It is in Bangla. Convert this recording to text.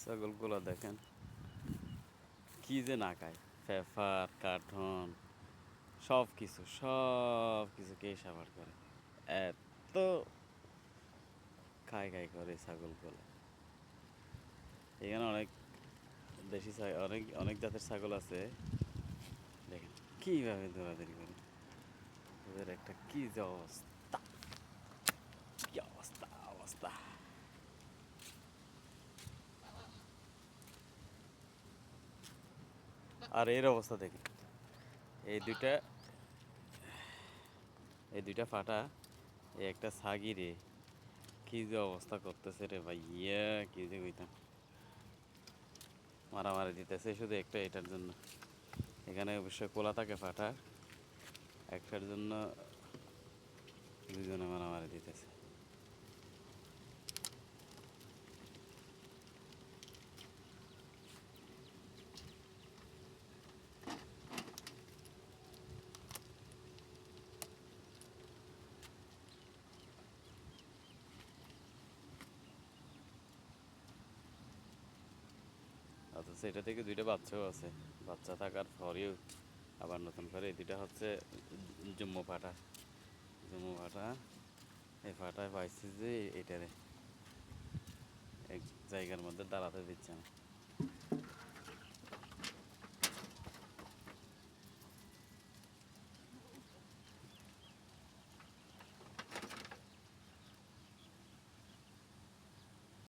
ছাগলগুলো দেখেন কি যে না খায়, ফেফার কার্টন সব কিছু কে সাবার করে, এত খাই খাই করে ছাগলগুলো। এখানে অনেক দেশি অনেক অনেক জাতের ছাগল আছে, দেখেন কীভাবে দৌড়াদৌড়ি করে, ওদের একটা কি যে অবস্থা, কি অবস্থা অবস্থা। আর এর অবস্থা দেখেন, এই দুইটা এই দুইটা ফাটা, এই একটা ছাগি রে, কি যে অবস্থা করতেছে রে ভাই, ইয়া কি যে কইতাম, মারামারি দিতেছে শুধু একটা এটার জন্য। এখানে অবশ্যই কোলা থাকে ফাটা, একটার জন্য দুজনে মারামারি দিতেছে। অথচ এটা থেকে দুইটা বাচ্চাও আছে, বাচ্চা থাকার পরেও আবার নতুন করে এই দুইটা হচ্ছে জম্মু ফাটা। জম্মু ফাটা, এই ফাটায় পাইছি যে এটারে এক জায়গার মধ্যে দাঁড়াতে দিচ্ছে না।